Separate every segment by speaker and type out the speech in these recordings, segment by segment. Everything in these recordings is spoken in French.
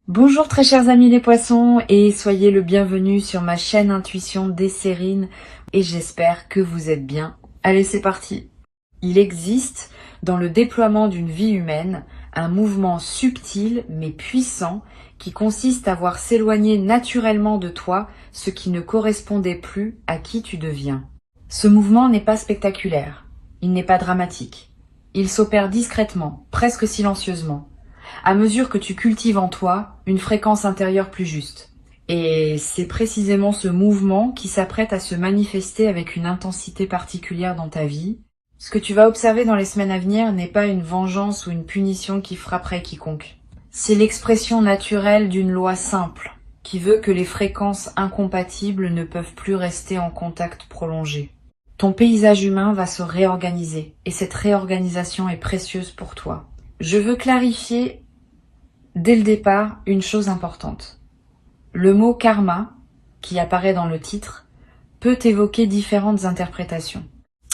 Speaker 1: Bonjour très chers amis les poissons et soyez le bienvenu sur ma chaîne Intuition Desserine et j'espère que vous êtes bien. Allez, c'est parti. Il existe dans le déploiement d'une vie humaine un mouvement subtil mais puissant qui consiste à voir s'éloigner naturellement de toi ce qui ne correspondait plus à qui tu deviens. Ce mouvement n'est pas spectaculaire, il n'est pas dramatique. Il s'opère discrètement, presque silencieusement, à mesure que tu cultives en toi une fréquence intérieure plus juste. Et c'est précisément ce mouvement qui s'apprête à se manifester avec une intensité particulière dans ta vie. Ce que tu vas observer dans les semaines à venir n'est pas une vengeance ou une punition qui frapperait quiconque. C'est l'expression naturelle d'une loi simple, qui veut que les fréquences incompatibles ne peuvent plus rester en contact prolongé. Ton paysage humain va se réorganiser, et cette réorganisation est précieuse pour toi. Je veux clarifier dès le départ une chose importante. Le mot karma, qui apparaît dans le titre, peut évoquer différentes interprétations.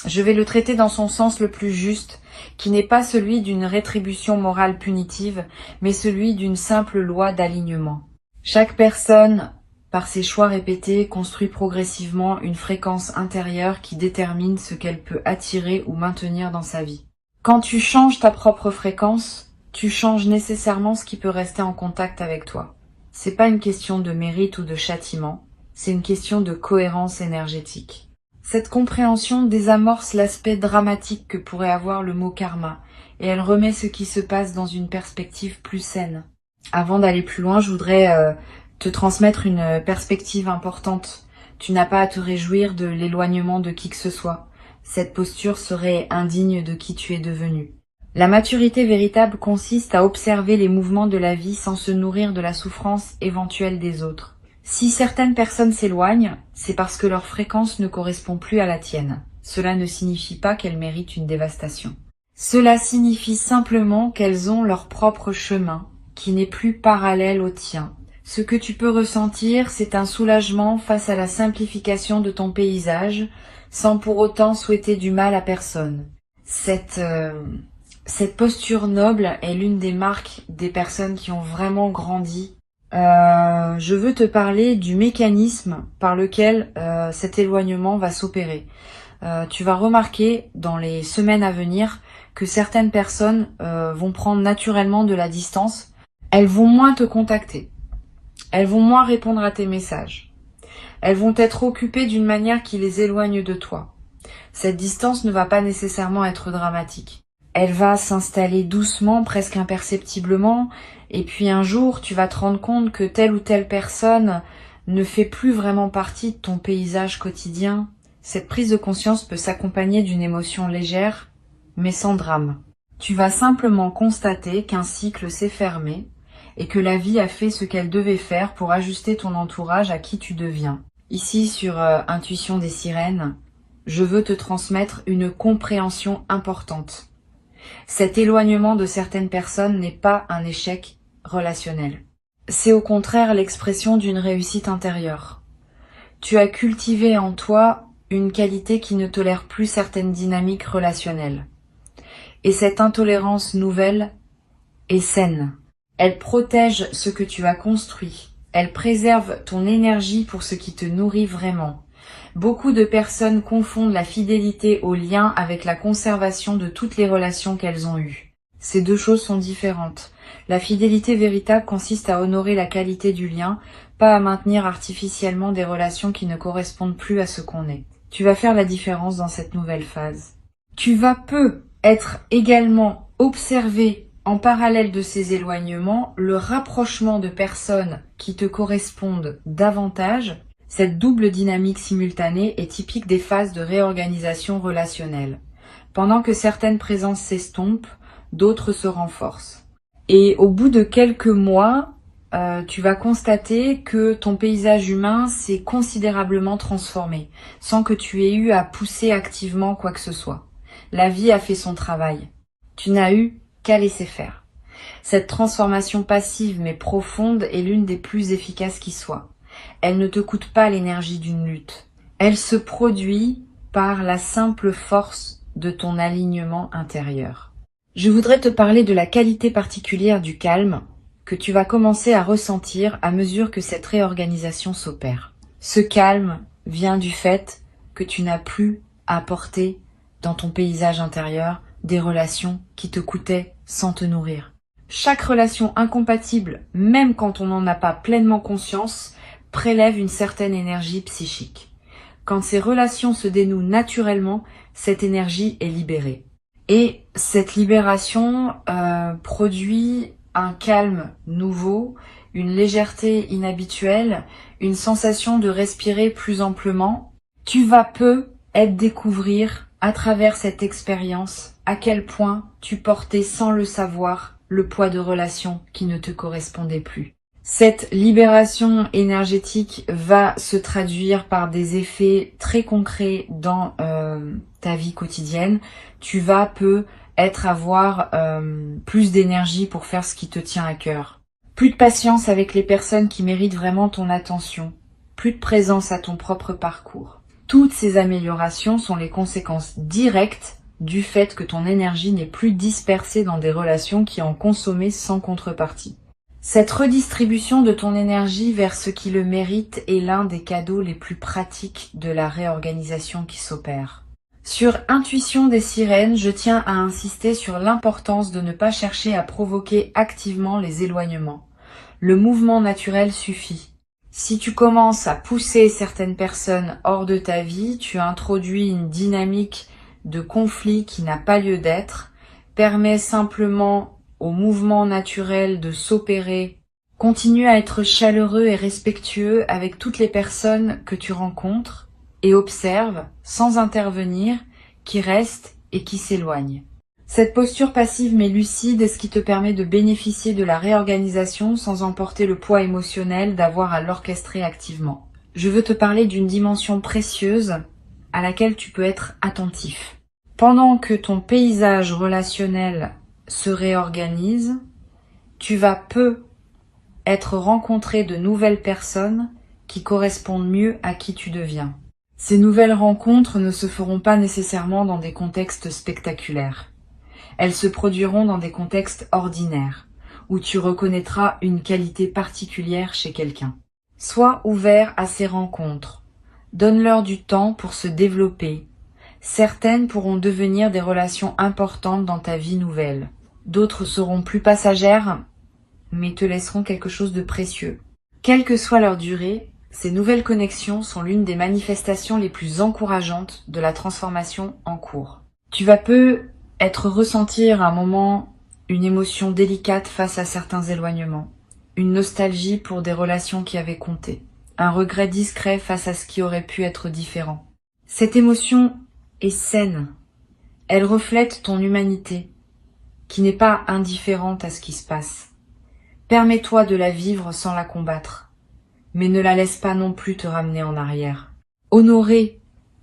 Speaker 1: Je vais le traiter dans son sens le plus juste, qui n'est pas celui d'une rétribution morale punitive, mais celui d'une simple loi d'alignement. Chaque personne, par ses choix répétés, construit progressivement une fréquence intérieure qui détermine ce qu'elle peut attirer ou maintenir dans sa vie. Quand tu changes ta propre fréquence, tu changes nécessairement ce qui peut rester en contact avec toi. C'est pas une question de mérite ou de châtiment, c'est une question de cohérence énergétique. Cette compréhension désamorce l'aspect dramatique que pourrait avoir le mot karma, et elle remet ce qui se passe dans une perspective plus saine. Avant d'aller plus loin, je voudrais te transmettre une perspective importante. Tu n'as pas à te réjouir de l'éloignement de qui que ce soit. Cette posture serait indigne de qui tu es devenu. La maturité véritable consiste à observer les mouvements de la vie sans se nourrir de la souffrance éventuelle des autres. Si certaines personnes s'éloignent, c'est parce que leur fréquence ne correspond plus à la tienne. Cela ne signifie pas qu'elles méritent une dévastation. Cela signifie simplement qu'elles ont leur propre chemin, qui n'est plus parallèle au tien. Ce que tu peux ressentir, c'est un soulagement face à la simplification de ton paysage, sans pour autant souhaiter du mal à personne. Cette posture noble est l'une des marques des personnes qui ont vraiment grandi. Je veux te parler du mécanisme par lequel cet éloignement va s'opérer. Tu vas remarquer dans les semaines à venir que certaines personnes vont prendre naturellement de la distance. Elles vont moins te contacter. Elles vont moins répondre à tes messages. Elles vont être occupées d'une manière qui les éloigne de toi. Cette distance ne va pas nécessairement être dramatique. Elle va s'installer doucement, presque imperceptiblement, et puis un jour, tu vas te rendre compte que telle ou telle personne ne fait plus vraiment partie de ton paysage quotidien. Cette prise de conscience peut s'accompagner d'une émotion légère, mais sans drame. Tu vas simplement constater qu'un cycle s'est fermé et que la vie a fait ce qu'elle devait faire pour ajuster ton entourage à qui tu deviens. Ici, sur Intuition des sirènes, je veux te transmettre une compréhension importante. Cet éloignement de certaines personnes n'est pas un échec relationnel. C'est au contraire l'expression d'une réussite intérieure. Tu as cultivé en toi une qualité qui ne tolère plus certaines dynamiques relationnelles. Et cette intolérance nouvelle est saine. Elle protège ce que tu as construit. Elle préserve ton énergie pour ce qui te nourrit vraiment. Beaucoup de personnes confondent la fidélité au lien avec la conservation de toutes les relations qu'elles ont eues. Ces deux choses sont différentes. La fidélité véritable consiste à honorer la qualité du lien, pas à maintenir artificiellement des relations qui ne correspondent plus à ce qu'on est. Tu vas faire la différence dans cette nouvelle phase. Tu vas être également observé en parallèle de ces éloignements, le rapprochement de personnes qui te correspondent davantage. Cette double dynamique simultanée est typique des phases de réorganisation relationnelle. Pendant que certaines présences s'estompent, d'autres se renforcent. Et au bout de quelques mois, tu vas constater que ton paysage humain s'est considérablement transformé, sans que tu aies eu à pousser activement quoi que ce soit. La vie a fait son travail. Tu n'as eu qu'à laisser faire. Cette transformation passive mais profonde est l'une des plus efficaces qui soit. Elle ne te coûte pas l'énergie d'une lutte. Elle se produit par la simple force de ton alignement intérieur. Je voudrais te parler de la qualité particulière du calme que tu vas commencer à ressentir à mesure que cette réorganisation s'opère. Ce calme vient du fait que tu n'as plus à porter dans ton paysage intérieur des relations qui te coûtaient sans te nourrir. Chaque relation incompatible, même quand on n'en a pas pleinement conscience, prélève une certaine énergie psychique. Quand ces relations se dénouent naturellement, cette énergie est libérée. Et cette libération produit un calme nouveau, une légèreté inhabituelle, une sensation de respirer plus amplement. Tu vas peu découvrir à travers cette expérience à quel point tu portais sans le savoir le poids de relations qui ne te correspondaient plus. Cette libération énergétique va se traduire par des effets très concrets dans ta vie quotidienne. Tu vas avoir plus d'énergie pour faire ce qui te tient à cœur. Plus de patience avec les personnes qui méritent vraiment ton attention. Plus de présence à ton propre parcours. Toutes ces améliorations sont les conséquences directes du fait que ton énergie n'est plus dispersée dans des relations qui en consommaient sans contrepartie. Cette redistribution de ton énergie vers ce qui le mérite est l'un des cadeaux les plus pratiques de la réorganisation qui s'opère. Sur Intuition des sirènes, je tiens à insister sur l'importance de ne pas chercher à provoquer activement les éloignements. Le mouvement naturel suffit. Si tu commences à pousser certaines personnes hors de ta vie, tu introduis une dynamique de conflit qui n'a pas lieu d'être, permet simplement au mouvement naturel de s'opérer. Continue à être chaleureux et respectueux avec toutes les personnes que tu rencontres et observe, sans intervenir, qui restent et qui s'éloignent. Cette posture passive mais lucide est ce qui te permet de bénéficier de la réorganisation sans emporter le poids émotionnel d'avoir à l'orchestrer activement. Je veux te parler d'une dimension précieuse à laquelle tu peux être attentif. Pendant que ton paysage relationnel se réorganise, tu vas être rencontré de nouvelles personnes qui correspondent mieux à qui tu deviens. Ces nouvelles rencontres ne se feront pas nécessairement dans des contextes spectaculaires. Elles se produiront dans des contextes ordinaires, où tu reconnaîtras une qualité particulière chez quelqu'un. Sois ouvert à ces rencontres. Donne-leur du temps pour se développer. Certaines pourront devenir des relations importantes dans ta vie nouvelle. D'autres seront plus passagères, mais te laisseront quelque chose de précieux. Quelle que soit leur durée, ces nouvelles connexions sont l'une des manifestations les plus encourageantes de la transformation en cours. Tu vas ressentir à un moment une émotion délicate face à certains éloignements, une nostalgie pour des relations qui avaient compté, un regret discret face à ce qui aurait pu être différent. Cette émotion est saine. Elle reflète ton humanité, qui n'est pas indifférente à ce qui se passe. Permets-toi de la vivre sans la combattre, mais ne la laisse pas non plus te ramener en arrière. Honorer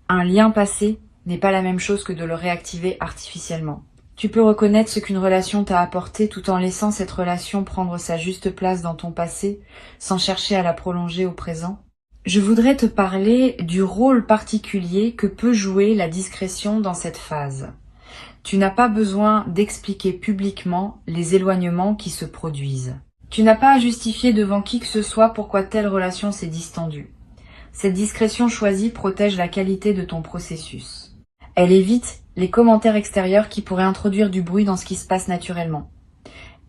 Speaker 1: un lien passé n'est pas la même chose que de le réactiver artificiellement. Tu peux reconnaître ce qu'une relation t'a apporté tout en laissant cette relation prendre sa juste place dans ton passé, sans chercher à la prolonger au présent. Je voudrais te parler du rôle particulier que peut jouer la discrétion dans cette phase. Tu n'as pas besoin d'expliquer publiquement les éloignements qui se produisent. Tu n'as pas à justifier devant qui que ce soit pourquoi telle relation s'est distendue. Cette discrétion choisie protège la qualité de ton processus. Elle évite les commentaires extérieurs qui pourraient introduire du bruit dans ce qui se passe naturellement.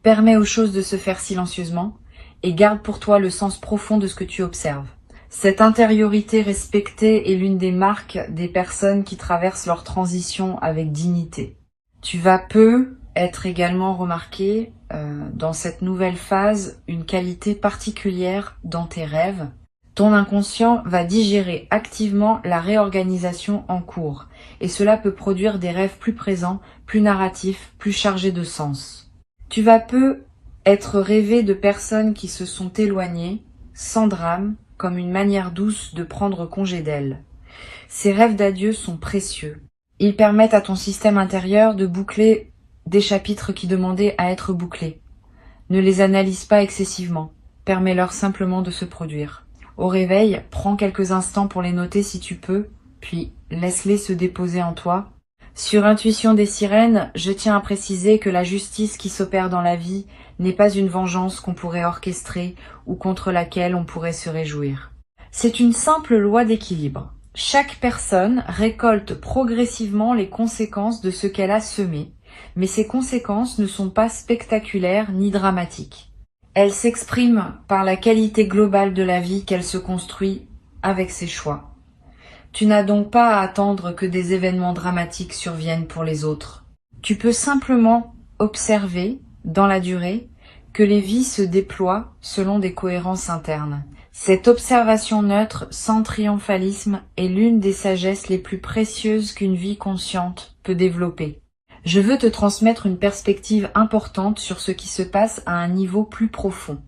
Speaker 1: Permet aux choses de se faire silencieusement et garde pour toi le sens profond de ce que tu observes. Cette intériorité respectée est l'une des marques des personnes qui traversent leur transition avec dignité. Tu vas être également remarqué dans cette nouvelle phase une qualité particulière dans tes rêves. Ton inconscient va digérer activement la réorganisation en cours et cela peut produire des rêves plus présents, plus narratifs, plus chargés de sens. Tu vas être rêvé de personnes qui se sont éloignées, sans drame, comme une manière douce de prendre congé d'elles. Ces rêves d'adieu sont précieux. Ils permettent à ton système intérieur de boucler des chapitres qui demandaient à être bouclés. Ne les analyse pas excessivement, permets-leur simplement de se produire. Au réveil, prends quelques instants pour les noter si tu peux, puis laisse-les se déposer en toi. Sur Intuition des sirènes, je tiens à préciser que la justice qui s'opère dans la vie n'est pas une vengeance qu'on pourrait orchestrer ou contre laquelle on pourrait se réjouir. C'est une simple loi d'équilibre. Chaque personne récolte progressivement les conséquences de ce qu'elle a semé, mais ces conséquences ne sont pas spectaculaires ni dramatiques. Elles s'expriment par la qualité globale de la vie qu'elle se construit avec ses choix. Tu n'as donc pas à attendre que des événements dramatiques surviennent pour les autres. Tu peux simplement observer, dans la durée, que les vies se déploient selon des cohérences internes. Cette observation neutre, sans triomphalisme, est l'une des sagesses les plus précieuses qu'une vie consciente peut développer. Je veux te transmettre une perspective importante sur ce qui se passe à un niveau plus profond.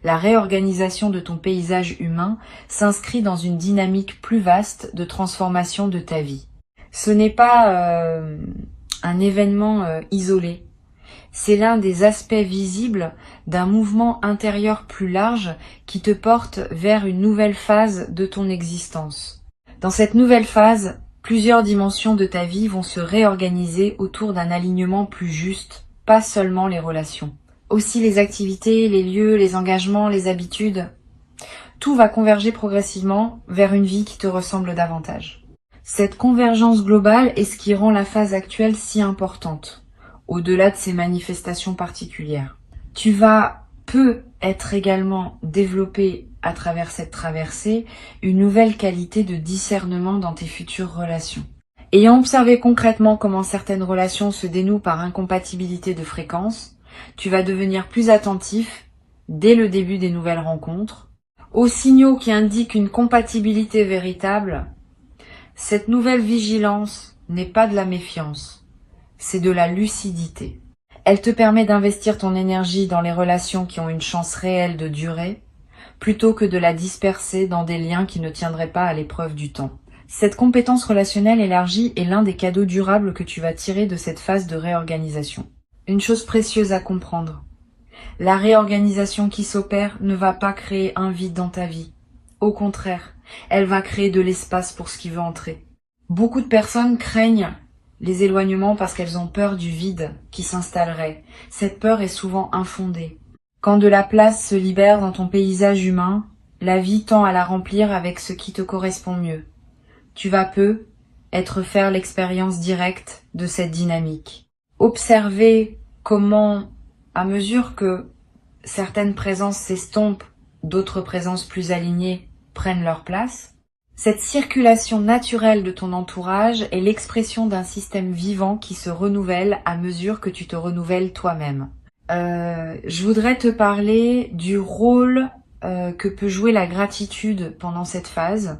Speaker 1: La réorganisation de ton paysage humain s'inscrit dans une dynamique plus vaste de transformation de ta vie. Ce n'est pas un événement isolé. C'est l'un des aspects visibles d'un mouvement intérieur plus large qui te porte vers une nouvelle phase de ton existence. Dans cette nouvelle phase, plusieurs dimensions de ta vie vont se réorganiser autour d'un alignement plus juste, pas seulement les relations. Aussi les activités, les lieux, les engagements, les habitudes. Tout va converger progressivement vers une vie qui te ressemble davantage. Cette convergence globale est ce qui rend la phase actuelle si importante, au-delà de ses manifestations particulières. Tu vas être également développé à travers cette traversée une nouvelle qualité de discernement dans tes futures relations. Ayant observé concrètement comment certaines relations se dénouent par incompatibilité de fréquence, tu vas devenir plus attentif, dès le début des nouvelles rencontres, aux signaux qui indiquent une compatibilité véritable. Cette nouvelle vigilance n'est pas de la méfiance, c'est de la lucidité. Elle te permet d'investir ton énergie dans les relations qui ont une chance réelle de durer, plutôt que de la disperser dans des liens qui ne tiendraient pas à l'épreuve du temps. Cette compétence relationnelle élargie est l'un des cadeaux durables que tu vas tirer de cette phase de réorganisation. Une chose précieuse à comprendre. La réorganisation qui s'opère ne va pas créer un vide dans ta vie. Au contraire, elle va créer de l'espace pour ce qui veut entrer. Beaucoup de personnes craignent les éloignements parce qu'elles ont peur du vide qui s'installerait. Cette peur est souvent infondée. Quand de la place se libère dans ton paysage humain, la vie tend à la remplir avec ce qui te correspond mieux. Tu vas faire l'expérience directe de cette dynamique. Observer comment, à mesure que certaines présences s'estompent, d'autres présences plus alignées prennent leur place. Cette circulation naturelle de ton entourage est l'expression d'un système vivant qui se renouvelle à mesure que tu te renouvelles toi-même. Je voudrais te parler du rôle que peut jouer la gratitude pendant cette phase.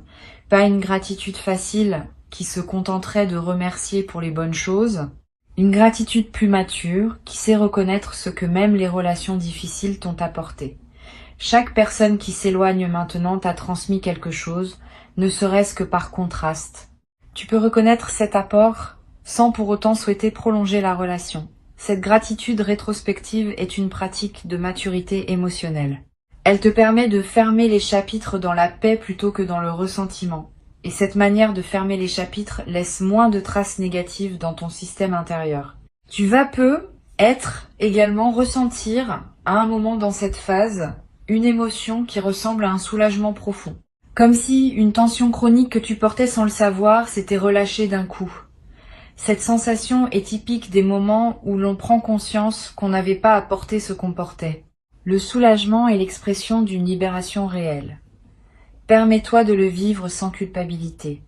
Speaker 1: Pas une gratitude facile qui se contenterait de remercier pour les bonnes choses. Une gratitude plus mature qui sait reconnaître ce que même les relations difficiles t'ont apporté. Chaque personne qui s'éloigne maintenant t'a transmis quelque chose, ne serait-ce que par contraste. Tu peux reconnaître cet apport sans pour autant souhaiter prolonger la relation. Cette gratitude rétrospective est une pratique de maturité émotionnelle. Elle te permet de fermer les chapitres dans la paix plutôt que dans le ressentiment. Et cette manière de fermer les chapitres laisse moins de traces négatives dans ton système intérieur. Tu vas également ressentir, à un moment dans cette phase, une émotion qui ressemble à un soulagement profond. Comme si une tension chronique que tu portais sans le savoir s'était relâchée d'un coup. Cette sensation est typique des moments où l'on prend conscience qu'on n'avait pas à porter ce qu'on portait. Le soulagement est l'expression d'une libération réelle. Permets-toi de le vivre sans culpabilité.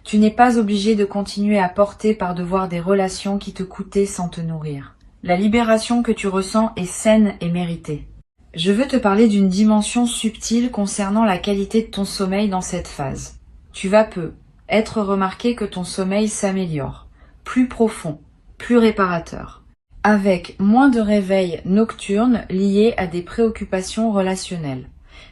Speaker 1: Tu n'es pas obligé de continuer à porter par devoir des relations qui te coûtaient sans te nourrir. La libération que tu ressens est saine et méritée. Je veux te parler d'une dimension subtile concernant la qualité de ton sommeil dans cette phase. Tu vas être remarqué que ton sommeil s'améliore, plus profond, plus réparateur, avec moins de réveils nocturnes liés à des préoccupations relationnelles.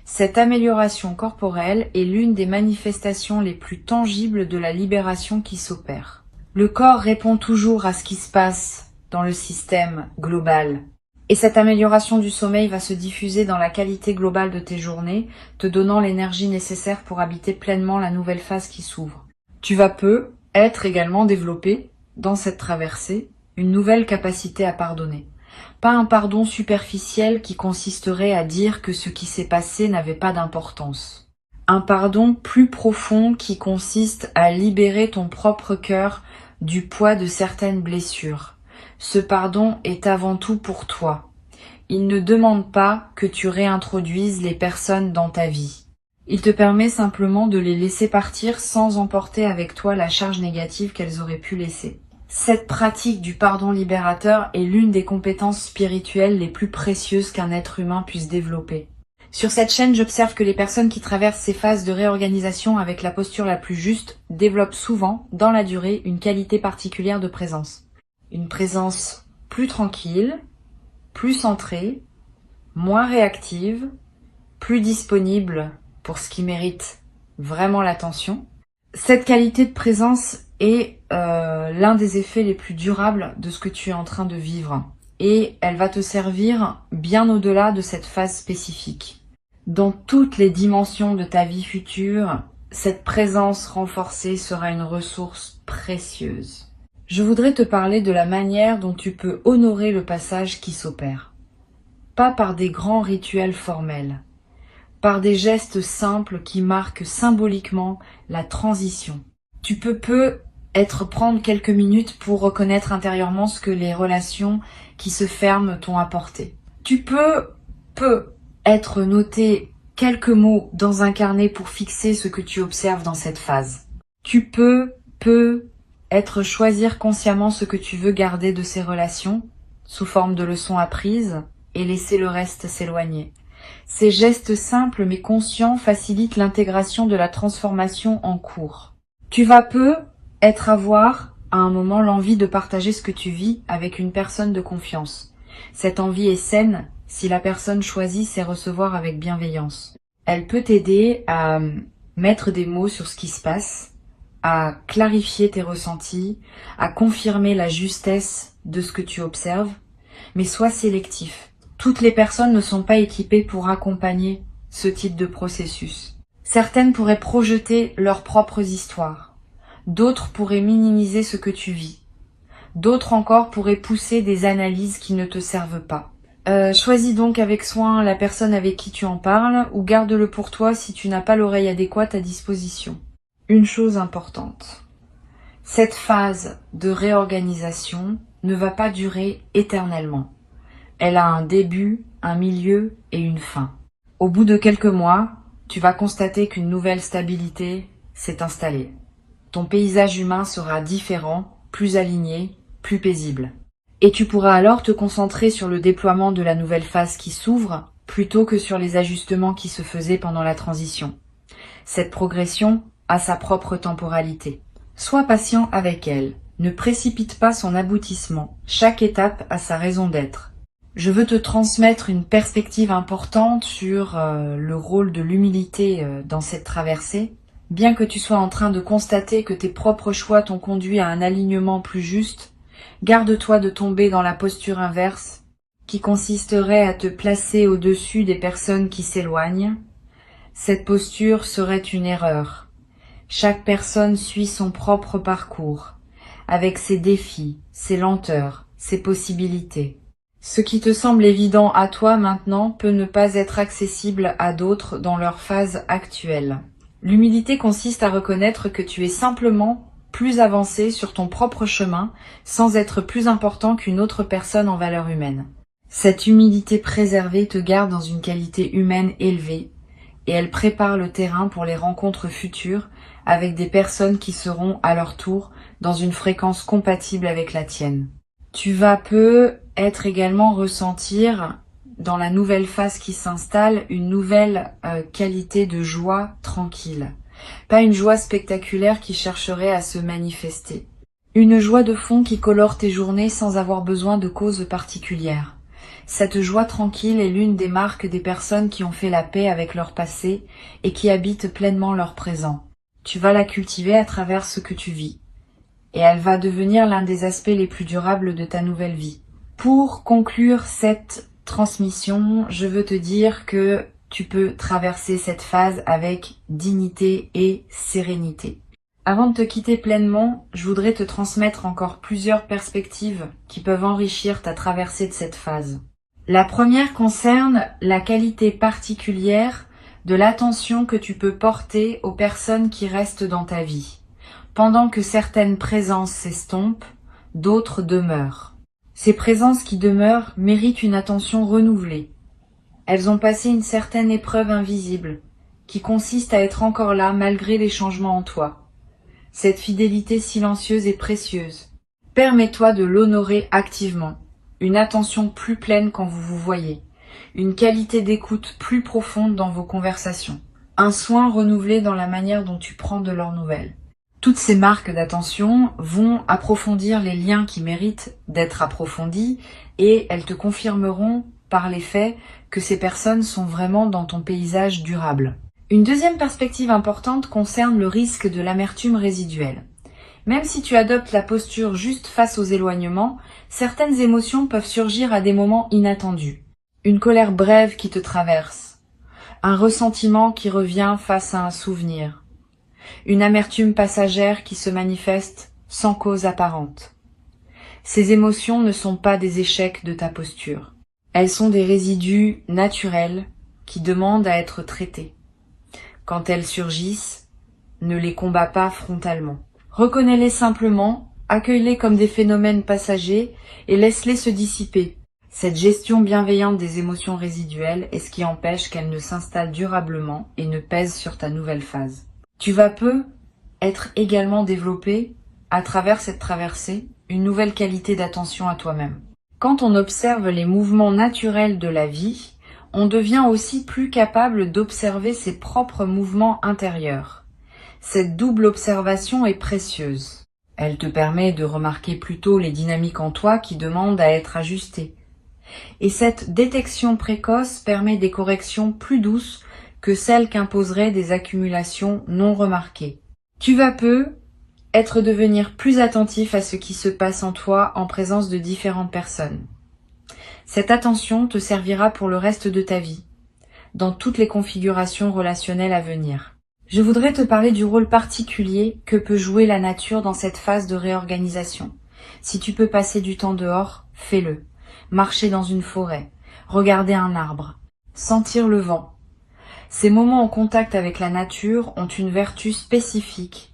Speaker 1: Cette amélioration corporelle est l'une des manifestations les plus tangibles de la libération qui s'opère. Le corps répond toujours à ce qui se passe dans le système global. Et cette amélioration du sommeil va se diffuser dans la qualité globale de tes journées, te donnant l'énergie nécessaire pour habiter pleinement la nouvelle phase qui s'ouvre. Tu vas être également développé dans cette traversée, une nouvelle capacité à pardonner. Pas un pardon superficiel qui consisterait à dire que ce qui s'est passé n'avait pas d'importance. Un pardon plus profond qui consiste à libérer ton propre cœur du poids de certaines blessures. Ce pardon est avant tout pour toi. Il ne demande pas que tu réintroduises les personnes dans ta vie. Il te permet simplement de les laisser partir sans emporter avec toi la charge négative qu'elles auraient pu laisser. Cette pratique du pardon libérateur est l'une des compétences spirituelles les plus précieuses qu'un être humain puisse développer. Sur cette chaîne, j'observe que les personnes qui traversent ces phases de réorganisation avec la posture la plus juste développent souvent, dans la durée, une qualité particulière de présence. Une présence plus tranquille, plus centrée, moins réactive, plus disponible pour ce qui mérite vraiment l'attention. Cette qualité de présence est l'un des effets les plus durables de ce que tu es en train de vivre. Et elle va te servir bien au-delà de cette phase spécifique. Dans toutes les dimensions de ta vie future, cette présence renforcée sera une ressource précieuse. Je voudrais te parler de la manière dont tu peux honorer le passage qui s'opère. Pas par des grands rituels formels, par des gestes simples qui marquent symboliquement la transition. Tu peux prendre quelques minutes pour reconnaître intérieurement ce que les relations qui se ferment t'ont apporté. Tu peux être noté quelques mots dans un carnet pour fixer ce que tu observes dans cette phase. Tu peux choisir consciemment ce que tu veux garder de ces relations sous forme de leçons apprises et laisser le reste s'éloigner. Ces gestes simples mais conscients facilitent l'intégration de la transformation en cours. Tu vas avoir à un moment l'envie de partager ce que tu vis avec une personne de confiance. Cette envie est saine si la personne choisit sait recevoir avec bienveillance. Elle peut t'aider à mettre des mots sur ce qui se passe, à clarifier tes ressentis, à confirmer la justesse de ce que tu observes, mais sois sélectif. Toutes les personnes ne sont pas équipées pour accompagner ce type de processus. Certaines pourraient projeter leurs propres histoires. D'autres pourraient minimiser ce que tu vis. D'autres encore pourraient pousser des analyses qui ne te servent pas. Choisis donc avec soin la personne avec qui tu en parles ou garde-le pour toi si tu n'as pas l'oreille adéquate à disposition. Une chose importante. Cette phase de réorganisation ne va pas durer éternellement. Elle a un début, un milieu et une fin. Au bout de quelques mois, tu vas constater qu'une nouvelle stabilité s'est installée. Ton paysage humain sera différent, plus aligné, plus paisible. Et tu pourras alors te concentrer sur le déploiement de la nouvelle phase qui s'ouvre, plutôt que sur les ajustements qui se faisaient pendant la transition. Cette progression a sa propre temporalité. Sois patient avec elle. Ne précipite pas son aboutissement. Chaque étape a sa raison d'être. Je veux te transmettre une perspective importante sur le rôle de l'humilité dans cette traversée. Bien que tu sois en train de constater que tes propres choix t'ont conduit à un alignement plus juste, garde-toi de tomber dans la posture inverse, qui consisterait à te placer au-dessus des personnes qui s'éloignent. Cette posture serait une erreur. Chaque personne suit son propre parcours, avec ses défis, ses lenteurs, ses possibilités. Ce qui te semble évident à toi maintenant peut ne pas être accessible à d'autres dans leur phase actuelle. L'humilité consiste à reconnaître que tu es simplement plus avancé sur ton propre chemin sans être plus important qu'une autre personne en valeur humaine. Cette humilité préservée te garde dans une qualité humaine élevée et elle prépare le terrain pour les rencontres futures avec des personnes qui seront à leur tour dans une fréquence compatible avec la tienne. Tu vas être également ressentir dans la nouvelle phase qui s'installe une nouvelle qualité de joie tranquille. Pas une joie spectaculaire qui chercherait à se manifester. Une joie de fond qui colore tes journées sans avoir besoin de causes particulières. Cette joie tranquille est l'une des marques des personnes qui ont fait la paix avec leur passé et qui habitent pleinement leur présent. Tu vas la cultiver à travers ce que tu vis. Et elle va devenir l'un des aspects les plus durables de ta nouvelle vie. Pour conclure cette transmission, je veux te dire que tu peux traverser cette phase avec dignité et sérénité. Avant de te quitter pleinement, je voudrais te transmettre encore plusieurs perspectives qui peuvent enrichir ta traversée de cette phase. La première concerne la qualité particulière de l'attention que tu peux porter aux personnes qui restent dans ta vie. Pendant que certaines présences s'estompent, d'autres demeurent. Ces présences qui demeurent méritent une attention renouvelée. Elles ont passé une certaine épreuve invisible, qui consiste à être encore là malgré les changements en toi. Cette fidélité silencieuse est précieuse. Permets-toi de l'honorer activement. Une attention plus pleine quand vous vous voyez. Une qualité d'écoute plus profonde dans vos conversations. Un soin renouvelé dans la manière dont tu prends de leurs nouvelles. Toutes ces marques d'attention vont approfondir les liens qui méritent d'être approfondis et elles te confirmeront par les faits que ces personnes sont vraiment dans ton paysage durable. Une deuxième perspective importante concerne le risque de l'amertume résiduelle. Même si tu adoptes la posture juste face aux éloignements, certaines émotions peuvent surgir à des moments inattendus. Une colère brève qui te traverse, un ressentiment qui revient face à un souvenir, une amertume passagère qui se manifeste sans cause apparente. Ces émotions ne sont pas des échecs de ta posture. Elles sont des résidus naturels qui demandent à être traités. Quand elles surgissent, ne les combats pas frontalement. Reconnais-les simplement, accueille-les comme des phénomènes passagers et laisse-les se dissiper. Cette gestion bienveillante des émotions résiduelles est ce qui empêche qu'elles ne s'installent durablement et ne pèsent sur ta nouvelle phase. Tu vas peu être également développé, à travers cette traversée, une nouvelle qualité d'attention à toi-même. Quand on observe les mouvements naturels de la vie, on devient aussi plus capable d'observer ses propres mouvements intérieurs. Cette double observation est précieuse. Elle te permet de remarquer plutôt les dynamiques en toi qui demandent à être ajustées. Et cette détection précoce permet des corrections plus douces que celles qu'imposeraient des accumulations non remarquées. Tu vas peu devenir plus attentif à ce qui se passe en toi en présence de différentes personnes. Cette attention te servira pour le reste de ta vie, dans toutes les configurations relationnelles à venir. Je voudrais te parler du rôle particulier que peut jouer la nature dans cette phase de réorganisation. Si tu peux passer du temps dehors, fais-le. Marcher dans une forêt, regarder un arbre, sentir le vent. Ces moments en contact avec la nature ont une vertu spécifique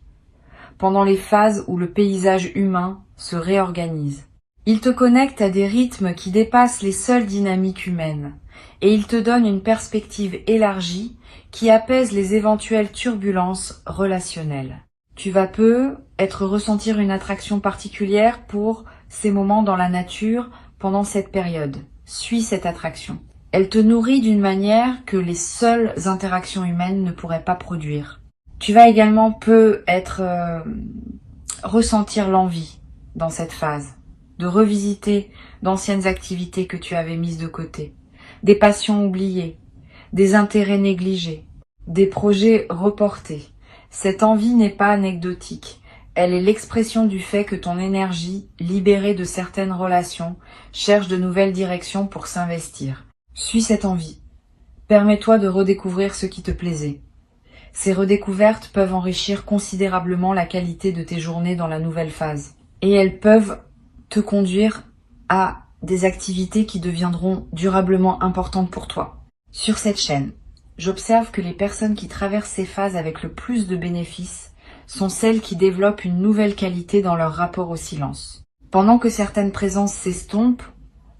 Speaker 1: pendant les phases où le paysage humain se réorganise. Ils te connectent à des rythmes qui dépassent les seules dynamiques humaines et ils te donnent une perspective élargie qui apaise les éventuelles turbulences relationnelles. Tu vas peu ressentir une attraction particulière pour ces moments dans la nature pendant cette période. Suis cette attraction. Elle te nourrit d'une manière que les seules interactions humaines ne pourraient pas produire. Tu vas également ressentir l'envie dans cette phase, de revisiter d'anciennes activités que tu avais mises de côté, des passions oubliées, des intérêts négligés, des projets reportés. Cette envie n'est pas anecdotique, elle est l'expression du fait que ton énergie, libérée de certaines relations, cherche de nouvelles directions pour s'investir. Suis cette envie. Permets-toi de redécouvrir ce qui te plaisait. Ces redécouvertes peuvent enrichir considérablement la qualité de tes journées dans la nouvelle phase. Et elles peuvent te conduire à des activités qui deviendront durablement importantes pour toi. Sur cette chaîne, j'observe que les personnes qui traversent ces phases avec le plus de bénéfices sont celles qui développent une nouvelle qualité dans leur rapport au silence. Pendant que certaines présences s'estompent,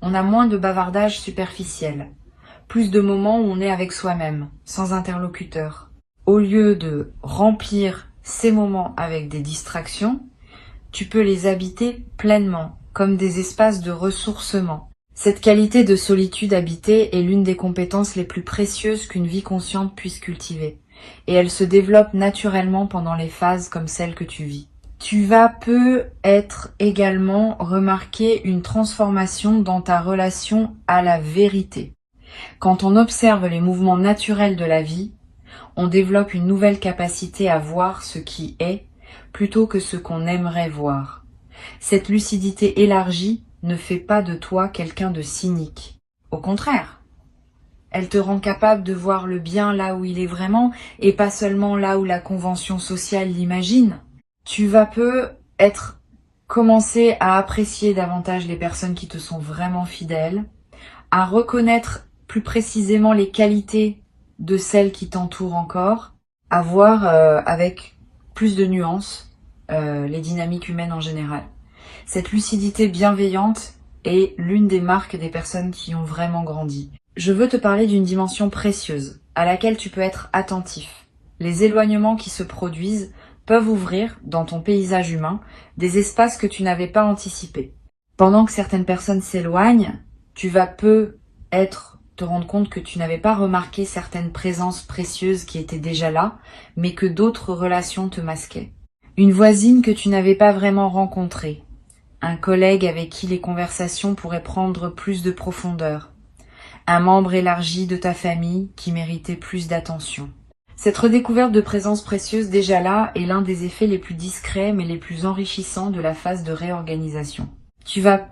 Speaker 1: on a moins de bavardage superficiel, plus de moments où on est avec soi-même, sans interlocuteur. Au lieu de remplir ces moments avec des distractions, tu peux les habiter pleinement, comme des espaces de ressourcement. Cette qualité de solitude habitée est l'une des compétences les plus précieuses qu'une vie consciente puisse cultiver, et elle se développe naturellement pendant les phases comme celle que tu vis. Tu vas peu également remarquer une transformation dans ta relation à la vérité. Quand on observe les mouvements naturels de la vie, on développe une nouvelle capacité à voir ce qui est plutôt que ce qu'on aimerait voir. Cette lucidité élargie ne fait pas de toi quelqu'un de cynique. Au contraire, elle te rend capable de voir le bien là où il est vraiment et pas seulement là où la convention sociale l'imagine. Tu vas commencer à apprécier davantage les personnes qui te sont vraiment fidèles, à reconnaître plus précisément les qualités de celles qui t'entourent encore, à voir avec plus de nuances les dynamiques humaines en général. Cette lucidité bienveillante est l'une des marques des personnes qui ont vraiment grandi. Je veux te parler d'une dimension précieuse, à laquelle tu peux être attentif. Les éloignements qui se produisent peuvent ouvrir, dans ton paysage humain, des espaces que tu n'avais pas anticipés. Pendant que certaines personnes s'éloignent, tu vas te rendre compte que tu n'avais pas remarqué certaines présences précieuses qui étaient déjà là, mais que d'autres relations te masquaient. Une voisine que tu n'avais pas vraiment rencontrée, un collègue avec qui les conversations pourraient prendre plus de profondeur, un membre élargi de ta famille qui méritait plus d'attention. Cette redécouverte de présence précieuse déjà là est l'un des effets les plus discrets mais les plus enrichissants de la phase de réorganisation. Tu vas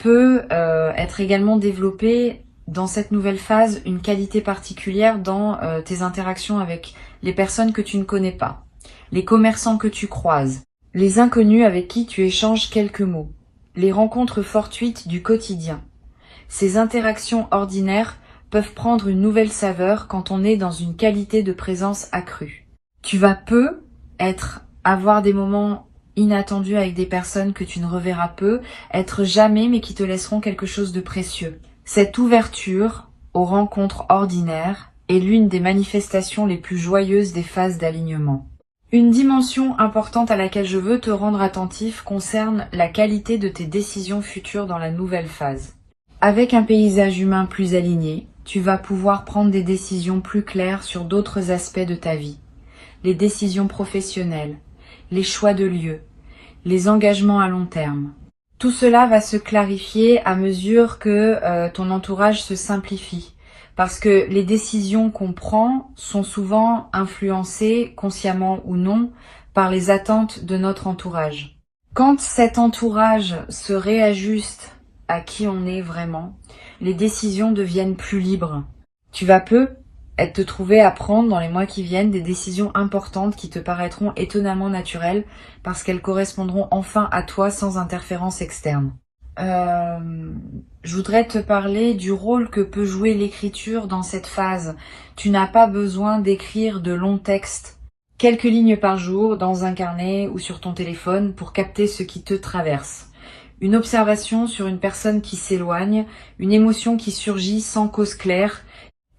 Speaker 1: être également développé dans cette nouvelle phase une qualité particulière dans tes interactions avec les personnes que tu ne connais pas, les commerçants que tu croises, les inconnus avec qui tu échanges quelques mots, les rencontres fortuites du quotidien. Ces interactions ordinaires peuvent prendre une nouvelle saveur quand on est dans une qualité de présence accrue. Tu vas avoir des moments inattendus avec des personnes que tu ne reverras peu, être jamais mais qui te laisseront quelque chose de précieux. Cette ouverture aux rencontres ordinaires est l'une des manifestations les plus joyeuses des phases d'alignement. Une dimension importante à laquelle je veux te rendre attentif concerne la qualité de tes décisions futures dans la nouvelle phase. Avec un paysage humain plus aligné, tu vas pouvoir prendre des décisions plus claires sur d'autres aspects de ta vie. Les décisions professionnelles, les choix de lieu, les engagements à long terme. Tout cela va se clarifier à mesure que ton entourage se simplifie. Parce que les décisions qu'on prend sont souvent influencées, consciemment ou non, par les attentes de notre entourage. Quand cet entourage se réajuste à qui on est vraiment, les décisions deviennent plus libres. Tu vas te trouver à prendre dans les mois qui viennent des décisions importantes qui te paraîtront étonnamment naturelles parce qu'elles correspondront enfin à toi sans interférence externe. Je voudrais te parler du rôle que peut jouer l'écriture dans cette phase. Tu n'as pas besoin d'écrire de longs textes, quelques lignes par jour dans un carnet ou sur ton téléphone pour capter ce qui te traverse. Une observation sur une personne qui s'éloigne, une émotion qui surgit sans cause claire,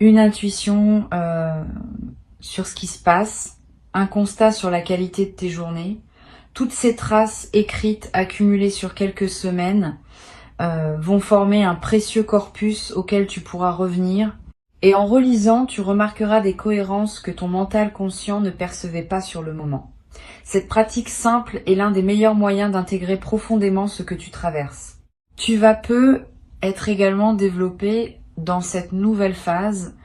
Speaker 1: une intuition sur ce qui se passe, un constat sur la qualité de tes journées. Toutes ces traces écrites accumulées sur quelques semaines vont former un précieux corpus auquel tu pourras revenir. Et en relisant, tu remarqueras des cohérences que ton mental conscient ne percevait pas sur le moment. Cette pratique simple est l'un des meilleurs moyens d'intégrer profondément ce que tu traverses. Tu vas être également développé dans cette nouvelle phase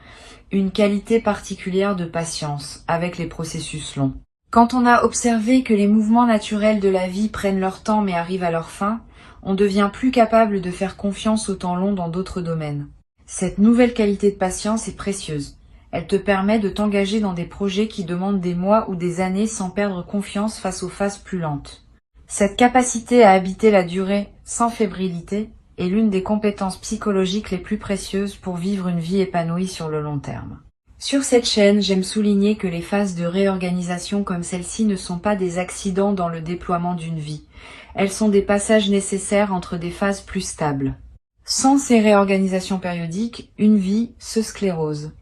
Speaker 1: une qualité particulière de patience avec les processus longs. Quand on a observé que les mouvements naturels de la vie prennent leur temps mais arrivent à leur fin, on devient plus capable de faire confiance au temps long dans d'autres domaines. Cette nouvelle qualité de patience est précieuse. Elle te permet de t'engager dans des projets qui demandent des mois ou des années sans perdre confiance face aux phases plus lentes. Cette capacité à habiter la durée sans fébrilité est l'une des compétences psychologiques les plus précieuses pour vivre une vie épanouie sur le long terme. Sur cette chaîne, j'aime souligner que les phases de réorganisation comme celle-ci ne sont pas des accidents dans le déploiement d'une vie. Elles sont des passages nécessaires entre des phases plus stables. Sans ces réorganisations périodiques, une vie se sclérose.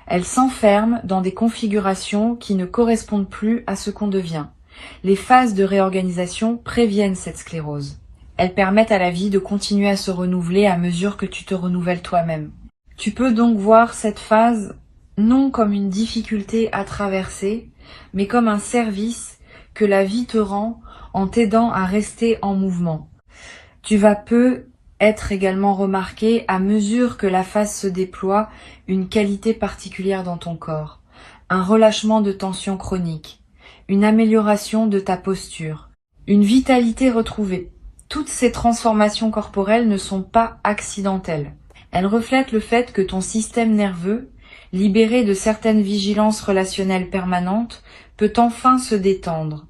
Speaker 1: Elle s'enferme dans des configurations qui ne correspondent plus à ce qu'on devient. Les phases de réorganisation préviennent cette sclérose. Elles permettent à la vie de continuer à se renouveler à mesure que tu te renouvelles toi-même. Tu peux donc voir cette phase non comme une difficulté à traverser, mais comme un service que la vie te rend en t'aidant à rester en mouvement. Tu vas être également remarqué à mesure que la phase se déploie une qualité particulière dans ton corps, un relâchement de tension chronique, une amélioration de ta posture, une vitalité retrouvée. Toutes ces transformations corporelles ne sont pas accidentelles. Elles reflètent le fait que ton système nerveux, libéré de certaines vigilances relationnelles permanentes, peut enfin se détendre.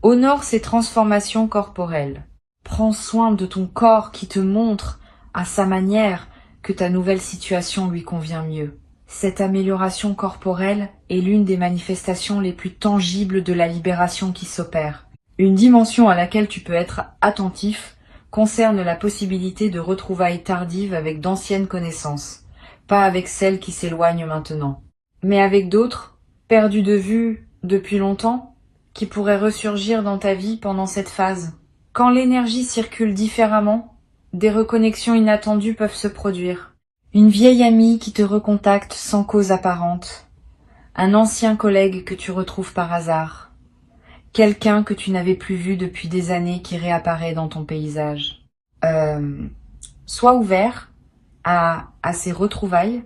Speaker 1: Honore ces transformations corporelles. Prends soin de ton corps qui te montre, à sa manière, que ta nouvelle situation lui convient mieux. Cette amélioration corporelle est l'une des manifestations les plus tangibles de la libération qui s'opère. Une dimension à laquelle tu peux être attentif concerne la possibilité de retrouvailles tardives avec d'anciennes connaissances, pas avec celles qui s'éloignent maintenant, mais avec d'autres, perdues de vue depuis longtemps, qui pourraient ressurgir dans ta vie pendant cette phase. Quand l'énergie circule différemment, des reconnexions inattendues peuvent se produire. Une vieille amie qui te recontacte sans cause apparente, un ancien collègue que tu retrouves par hasard, quelqu'un que tu n'avais plus vu depuis des années qui réapparaît dans ton paysage. Sois ouvert à ces retrouvailles.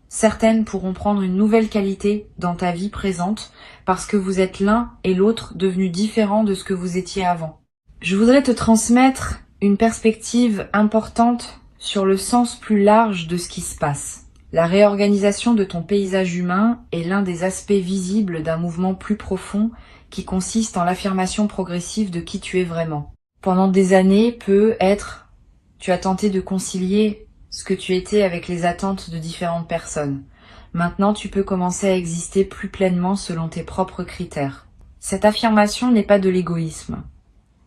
Speaker 1: Certaines pourront prendre une nouvelle qualité dans ta vie présente parce que vous êtes l'un et l'autre devenus différents de ce que vous étiez avant. Je voudrais te transmettre une perspective importante sur le sens plus large de ce qui se passe. La réorganisation de ton paysage humain est l'un des aspects visibles d'un mouvement plus profond qui consiste en l'affirmation progressive de qui tu es vraiment. Pendant des années, tu as tenté de concilier ce que tu étais avec les attentes de différentes personnes. Maintenant, tu peux commencer à exister plus pleinement selon tes propres critères. Cette affirmation n'est pas de l'égoïsme,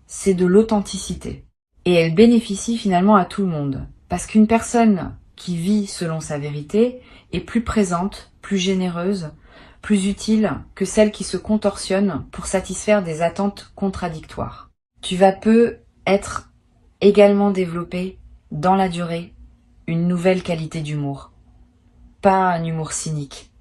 Speaker 1: c'est de l'authenticité. Et elle bénéficie finalement à tout le monde. Parce qu'une personne qui vit selon sa vérité est plus présente, plus généreuse, plus utile que celle qui se contorsionne pour satisfaire des attentes contradictoires. Tu vas être également développé dans la durée une nouvelle qualité d'humour. Pas un humour cynique.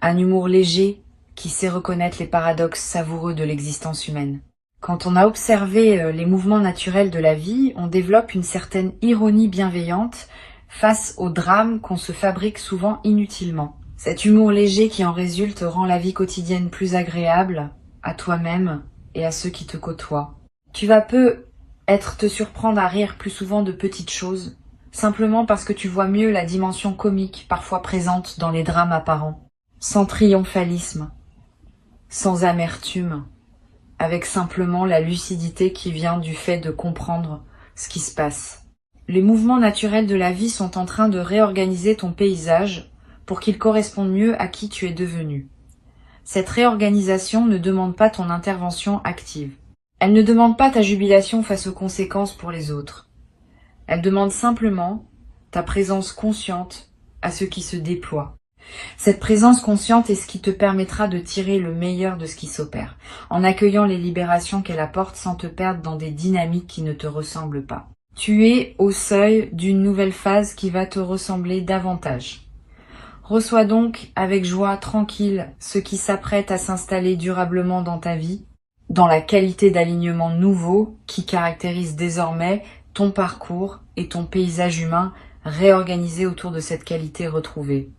Speaker 1: Un humour léger qui sait reconnaître les paradoxes savoureux de l'existence humaine. Quand on a observé les mouvements naturels de la vie, on développe une certaine ironie bienveillante face aux drames qu'on se fabrique souvent inutilement. Cet humour léger qui en résulte rend la vie quotidienne plus agréable à toi-même et à ceux qui te côtoient. Tu vas te surprendre à rire plus souvent de petites choses, simplement parce que tu vois mieux la dimension comique parfois présente dans les drames apparents. Sans triomphalisme, sans amertume, avec simplement la lucidité qui vient du fait de comprendre ce qui se passe. Les mouvements naturels de la vie sont en train de réorganiser ton paysage pour qu'il corresponde mieux à qui tu es devenu. Cette réorganisation ne demande pas ton intervention active. Elle ne demande pas ta jubilation face aux conséquences pour les autres. Elle demande simplement ta présence consciente à ce qui se déploie. Cette présence consciente est ce qui te permettra de tirer le meilleur de ce qui s'opère, en accueillant les libérations qu'elle apporte sans te perdre dans des dynamiques qui ne te ressemblent pas. Tu es au seuil d'une nouvelle phase qui va te ressembler davantage. Reçois donc avec joie tranquille ce qui s'apprête à s'installer durablement dans ta vie, dans la qualité d'alignement nouveau qui caractérise désormais ton parcours et ton paysage humain réorganisé autour de cette qualité retrouvée.